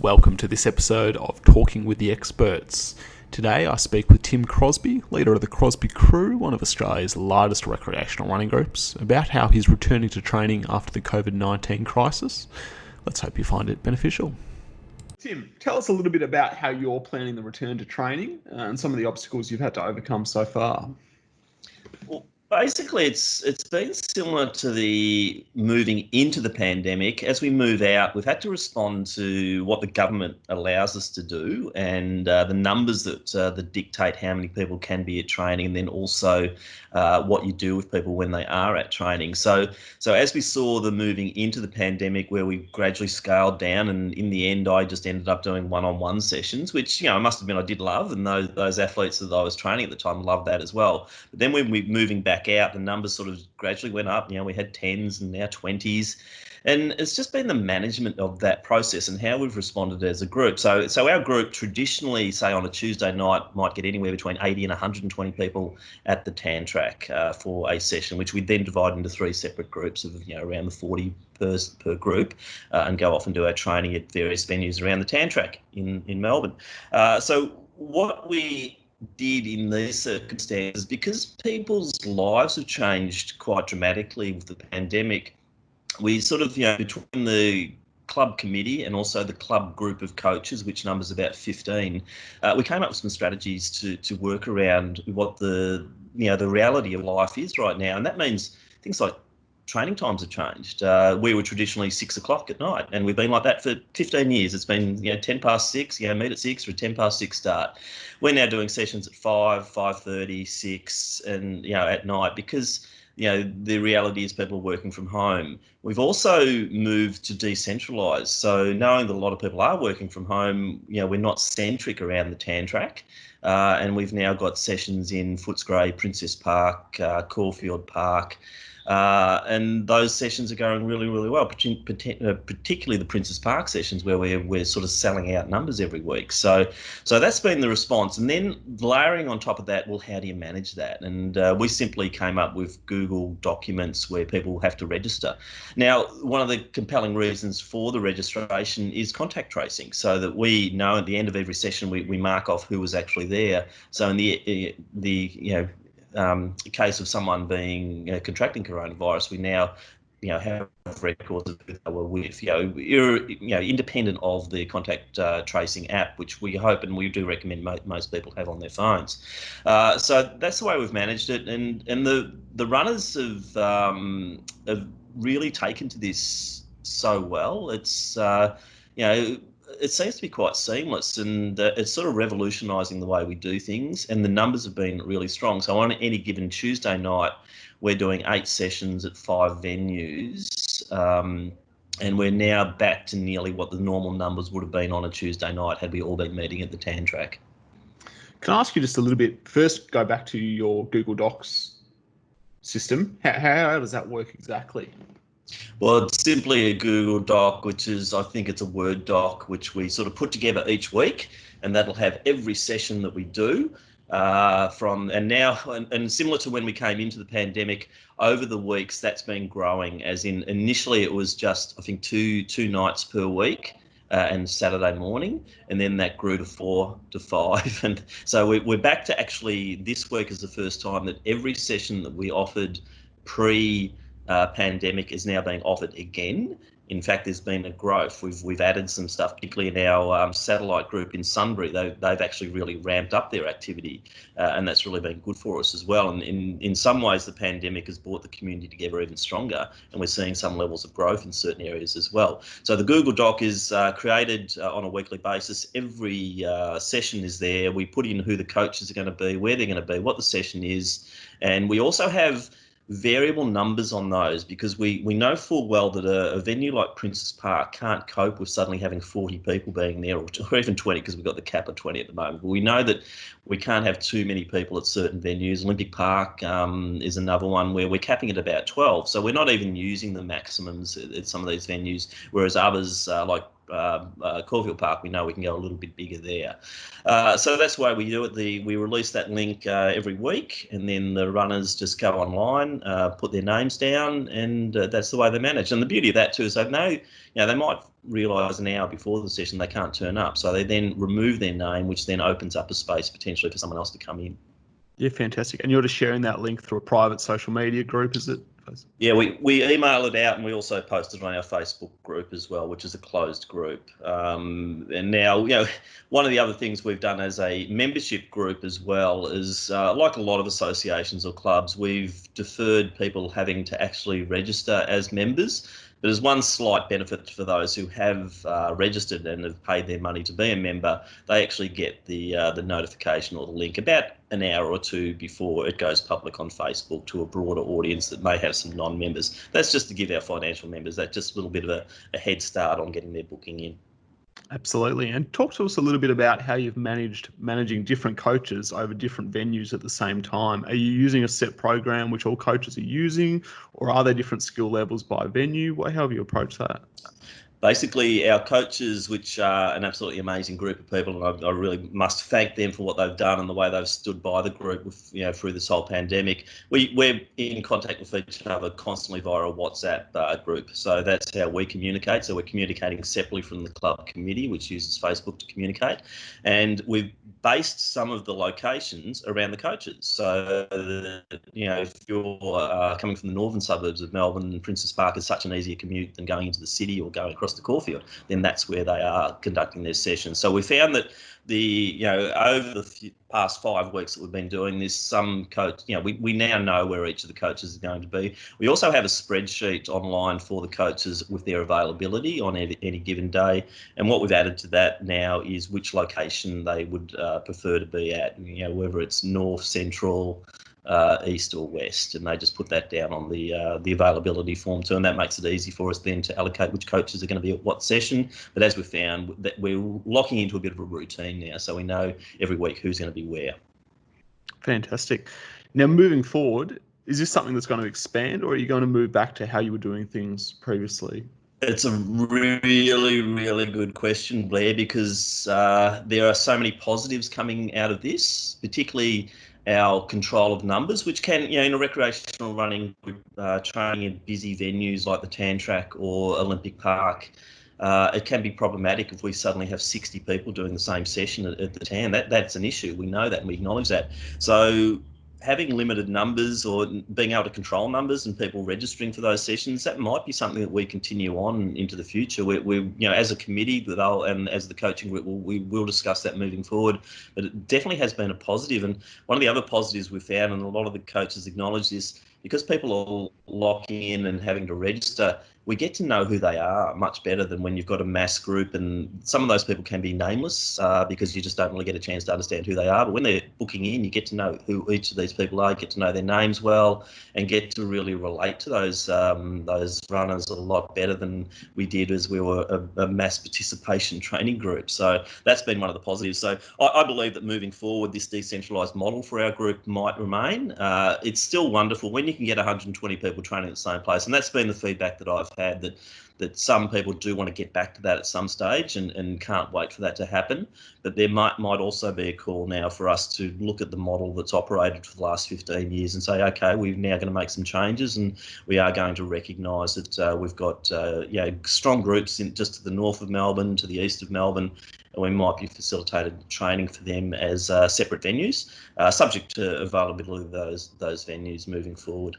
Welcome to this episode of Talking with the Experts. Today I speak with Tim Crosbie, leader of the Crosbie Crew, one of Australia's largest recreational running groups, about how he's returning to training after the COVID-19 crisis. Let's hope you find it beneficial. Tim, tell us a little bit about how you're planning the return to training and some of the obstacles you've had to overcome so far. Well, basically, it's been similar to the moving into the pandemic. As we move out, we've had to respond to what the government allows us to do and the numbers that dictate how many people can be at training, and then also what you do with people when they are at training. So as we saw the moving into the pandemic, where we gradually scaled down, and in the end, I just ended up doing one-on-one sessions, which I must admit I did love, and those athletes that I was training at the time loved that as well. But then when we're moving back out, the numbers sort of gradually went up. We had 10s and now 20s. And it's just been the management of that process and how we've responded as a group. So our group traditionally, say on a Tuesday night, might get anywhere between 80 and 120 people at the tan track for a session, which we then divide into three separate groups of around the 40 per group and go off and do our training at various venues around the tan track in Melbourne. So what we did in these circumstances, because people's lives have changed quite dramatically with the pandemic, we sort of, between the club committee and also the club group of coaches, which numbers about 15, we came up with some strategies to work around what the reality of life is right now. And that means things like training times have changed. We were traditionally 6 o'clock at night, and we've been like that for 15 years. It's been 10 past 6, meet at 6 for a 10 past 6 start. We're now doing sessions at 5, 5:30, 6, and at night, because the reality is people are working from home. We've also moved to decentralise. So knowing that a lot of people are working from home, we're not centric around the tan track. And we've now got sessions in Footscray, Princess Park, Caulfield Park. And those sessions are going really, really well, particularly the Princess Park sessions, where we're sort of selling out numbers every week. So that's been the response. And then layering on top of that, well, how do you manage that? And we simply came up with Google documents where people have to register. Now, one of the compelling reasons for the registration is contact tracing, so that we know at the end of every session we mark off who was actually there. So in the case of someone being contracting coronavirus, we now have records of who they were with, independent of the contact tracing app, which we hope and we do recommend most people have on their phones. So that's the way we've managed it, and the runners have really taken to this so well. It's it seems to be quite seamless, and it's sort of revolutionising the way we do things, and the numbers have been really strong. So on any given Tuesday night, we're doing 8 sessions at 5 venues, and we're now back to nearly what the normal numbers would have been on a Tuesday night had we all been meeting at the tan track. Can I ask you just a little bit, first go back to your Google Docs system. How does that work exactly? Well, it's simply a Google Doc, which is, I think it's a Word doc, which we sort of put together each week, and that'll have every session that we do and similar to when we came into the pandemic, over the weeks that's been growing, as in initially it was just, I think, two nights per week. And Saturday morning, and then that grew to 4 to 5, and so we're back to actually this week is the first time that every session that we offered pre-pandemic is now being offered again. In fact, there's been a growth. We've added some stuff, particularly in our satellite group in Sunbury. They've actually really ramped up their activity, and that's really been good for us as well. And in some ways, the pandemic has brought the community together even stronger, and we're seeing some levels of growth in certain areas as well. So the Google Doc is created on a weekly basis. Every session is there. We put in who the coaches are going to be, where they're going to be, what the session is, and we also have variable numbers on those, because we know full well that a venue like Princess Park can't cope with suddenly having 40 people being there, or even 20, because we've got the cap of 20 at the moment. But we know that we can't have too many people at certain venues. Olympic Park is another one where we're capping at about 12. So we're not even using the maximums at some of these venues, whereas others like Caulfield Park, we know we can go a little bit bigger there. So that's why we do it. We release that link every week, and then the runners just go online, put their names down, and that's the way they manage. And the beauty of that too is they know, they might realise an hour before the session they can't turn up, so they then remove their name, which then opens up a space potentially for someone else to come in. Yeah, fantastic. And you're just sharing that link through a private social media group, is it? Yeah, we email it out, and we also post it on our Facebook group as well, which is a closed group. And now, one of the other things we've done as a membership group as well is, like a lot of associations or clubs, we've deferred people having to actually register as members. But there's one slight benefit for those who have registered and have paid their money to be a member. They actually get the notification or the link about an hour or two before it goes public on Facebook to a broader audience that may have some non-members. That's just to give our financial members that just a little bit of a head start on getting their booking in. Absolutely. And talk to us a little bit about how you've managing different coaches over different venues at the same time. Are you using a set program which all coaches are using, or are there different skill levels by venue? How have you approached that? Basically, our coaches, which are an absolutely amazing group of people, and I really must thank them for what they've done and the way they've stood by the group with, through this whole pandemic. We're in contact with each other constantly via a WhatsApp group. So that's how we communicate. So we're communicating separately from the club committee, which uses Facebook to communicate. And we've based some of the locations around the coaches. So, if you're coming from the northern suburbs of Melbourne, Princess Park is such an easier commute than going into the city or going across the Caulfield, then that's where they are conducting their sessions. So we found that over the past 5 weeks that we've been doing this, some coach, we now know where each of the coaches are going to be. We also have a spreadsheet online for the coaches with their availability on any given day. And what we've added to that now is which location they would prefer to be at, whether it's north, central, east or west, and they just put that down on the availability form too, and that makes it easy for us then to allocate which coaches are going to be at what session. But as we found, that we're locking into a bit of a routine now, so we know every week who's going to be where. Fantastic. Now, moving forward, is this something that's going to expand, or are you going to move back to how you were doing things previously? It's a really, really good question, Blair, because there are so many positives coming out of this, particularly our control of numbers, which can, in a recreational running group, training in busy venues like the Tan Track or Olympic Park, it can be problematic if we suddenly have 60 people doing the same session at the Tan. That's an issue. We know that and we acknowledge that. So having limited numbers or being able to control numbers and people registering for those sessions, that might be something that we continue on into the future. We as a committee and as the coaching group, we will discuss that moving forward. But it definitely has been a positive. And one of the other positives we found, and a lot of the coaches acknowledge this, because people are locking in and having to register, we get to know who they are much better than when you've got a mass group, and some of those people can be nameless because you just don't really get a chance to understand who they are. But when they're booking in, you get to know who each of these people are, get to know their names well, and get to really relate to those runners a lot better than we did as we were a mass participation training group. So that's been one of the positives. So I believe that moving forward, this decentralised model for our group might remain. It's still wonderful when you can get 120 people training at the same place, and that's been the feedback that I've had, that some people do want to get back to that at some stage and can't wait for that to happen. But there might also be a call now for us to look at the model that's operated for the last 15 years and say, okay, we're now going to make some changes, and we are going to recognise that we've got strong groups just to the north of Melbourne, to the east of Melbourne, and we might be facilitated training for them as separate venues, subject to availability of those venues moving forward.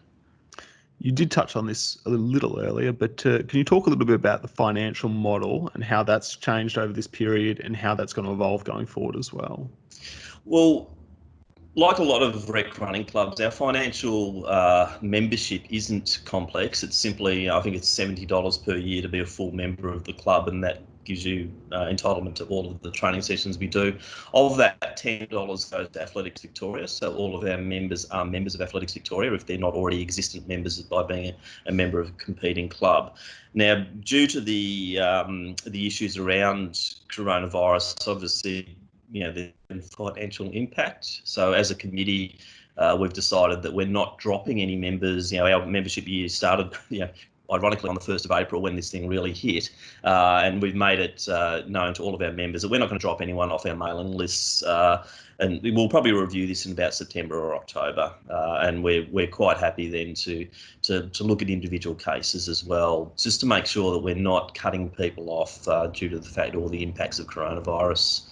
You did touch on this a little earlier, but can you talk a little bit about the financial model and how that's changed over this period and how that's going to evolve going forward as well? Well, like a lot of rec running clubs, our financial membership isn't complex. It's simply, I think it's $70 per year to be a full member of the club, and that gives you entitlement to all of the training sessions we do. Of that, $10 goes to Athletics Victoria, so all of our members are members of Athletics Victoria if they're not already existent members by being a member of a competing club. Now, due to the issues around coronavirus, obviously, the financial impact. So as a committee, we've decided that we're not dropping any members. Our membership year started, ironically on the 1st of April when this thing really hit, and we've made it known to all of our members that we're not going to drop anyone off our mailing lists, and we'll probably review this in about September or October, and we're quite happy then to look at individual cases as well, just to make sure that we're not cutting people off due to the fact all the impacts of coronavirus.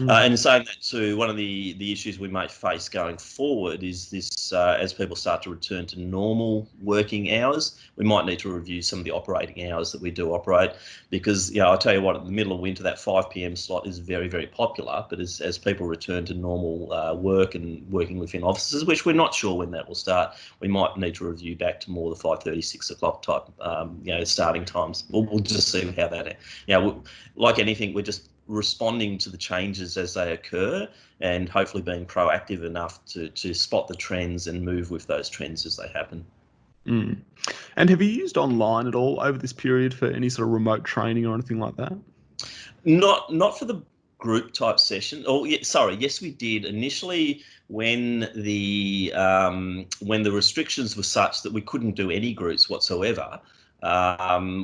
And saying that too, one of the issues we may face going forward is this, as people start to return to normal working hours, we might need to review some of the operating hours that we do operate, because, I'll tell you what, in the middle of winter, that 5 p.m. slot is very, very popular, but as people return to normal work and working within offices, which we're not sure when that will start, we might need to review back to more the 5:30, 6 o'clock type, starting times. We'll just see how that, like anything, we're just responding to the changes as they occur, and hopefully being proactive enough to spot the trends and move with those trends as they happen. And have you used online at all over this period for any sort of remote training or anything like that? Not for the group type session. Yes, we did initially when the restrictions were such that we couldn't do any groups whatsoever.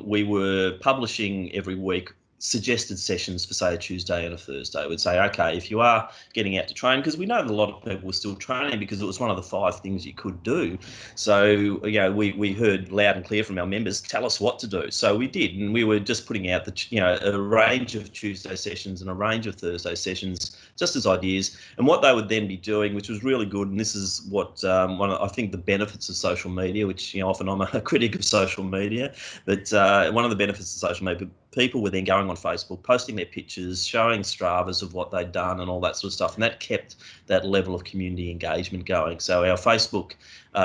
We were publishing every week suggested sessions for, say, a Tuesday and a Thursday. We'd say, okay, if you are getting out to train, because we know that a lot of people were still training because it was one of the 5 things you could do. So, we heard loud and clear from our members, tell us what to do. So we did, and we were just putting out a range of Tuesday sessions and a range of Thursday sessions just as ideas. And what they would then be doing, which was really good, and this is what I think the benefits of social media, which often I'm a critic of social media, but one of the benefits of social media, people were then going on Facebook, posting their pictures, showing Stravas of what they'd done and all that sort of stuff. And that kept that level of community engagement going. So our Facebook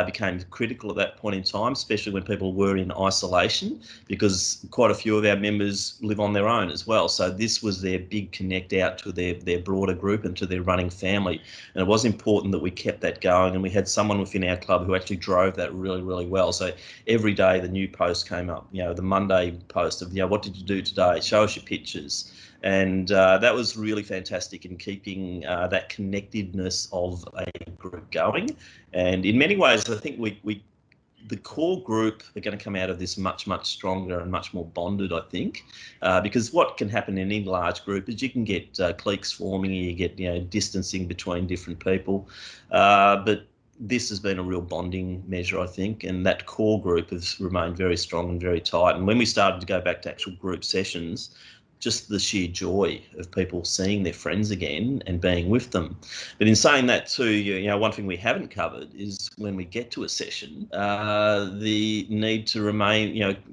became critical at that point in time, especially when people were in isolation, because quite a few of our members live on their own as well. So this was their big connect out to their broader group and to their running family. And it was important that we kept that going. And we had someone within our club who actually drove that really, really well. So every day the new post came up, the Monday post of, what did you do today? Show us your pictures. And that was really fantastic in keeping that connectedness of a group going. And in many ways, I think the core group are going to come out of this much, much stronger and much more bonded, I think, because what can happen in any large group is you can get cliques forming, you get distancing between different people, but this has been a real bonding measure, I think, and that core group has remained very strong and very tight. And when we started to go back to actual group sessions, just the sheer joy of people seeing their friends again and being with them. But in saying that too, one thing we haven't covered is when we get to a session, the need to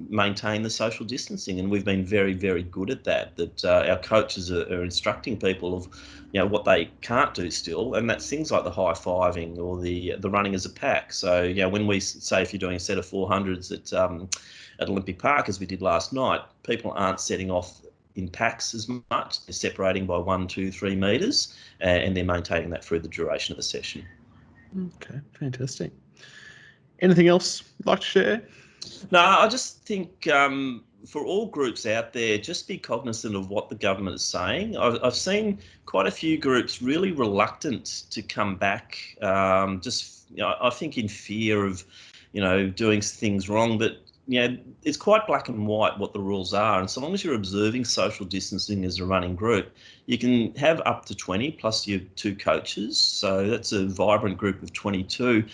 maintain the social distancing. And we've been very, very good at that, our coaches are instructing people of, what they can't do still, and that's things like the high-fiving or the running as a pack. So, when we say if you're doing a set of 400s at Olympic Park, as we did last night, people aren't setting off in packs as much. They're separating by 1, 2, 3 metres, and they're maintaining that through the duration of the session. Okay, fantastic. Anything else you'd like to share? No, I just think for all groups out there, just be cognizant of what the government is saying. I've seen quite a few groups really reluctant to come back, I think in fear of, doing things wrong. But it's quite black and white what the rules are. And so long as you're observing social distancing as a running group, you can have up to 20 plus your 2 coaches. So that's a vibrant group of 22.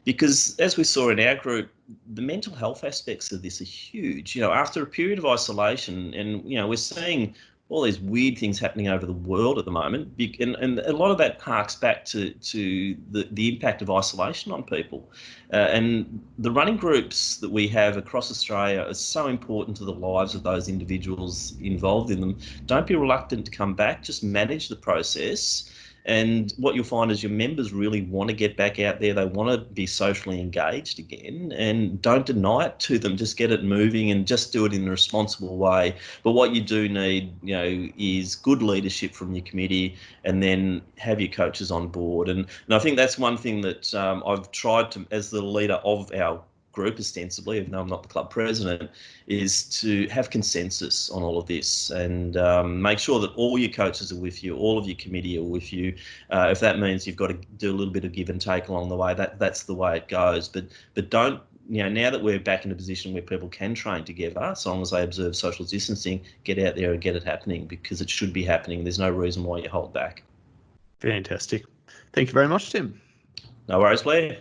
Because as we saw in our group, the mental health aspects of this are huge. After a period of isolation, and, we're seeing all these weird things happening over the world at the moment, and a lot of that harks back to the impact of isolation on people. And the running groups that we have across Australia are so important to the lives of those individuals involved in them. Don't be reluctant to come back, just manage the process. And what you'll find is your members really want to get back out there. They want to be socially engaged again, and don't deny it to them. Just get it moving and just do it in a responsible way. But what you do need, is good leadership from your committee, and then have your coaches on board. And I think that's one thing that I've tried to, as the leader of our group ostensibly, even though I'm not the club president, is to have consensus on all of this and make sure that all your coaches are with you, all of your committee are with you. If that means you've got to do a little bit of give and take along the way, that's the way it goes. But don't now that we're back in a position where people can train together, so long as they observe social distancing, get out there and get it happening, because it should be happening. There's no reason why you hold back. Fantastic. Thank you very much, Tim. No worries, Blair.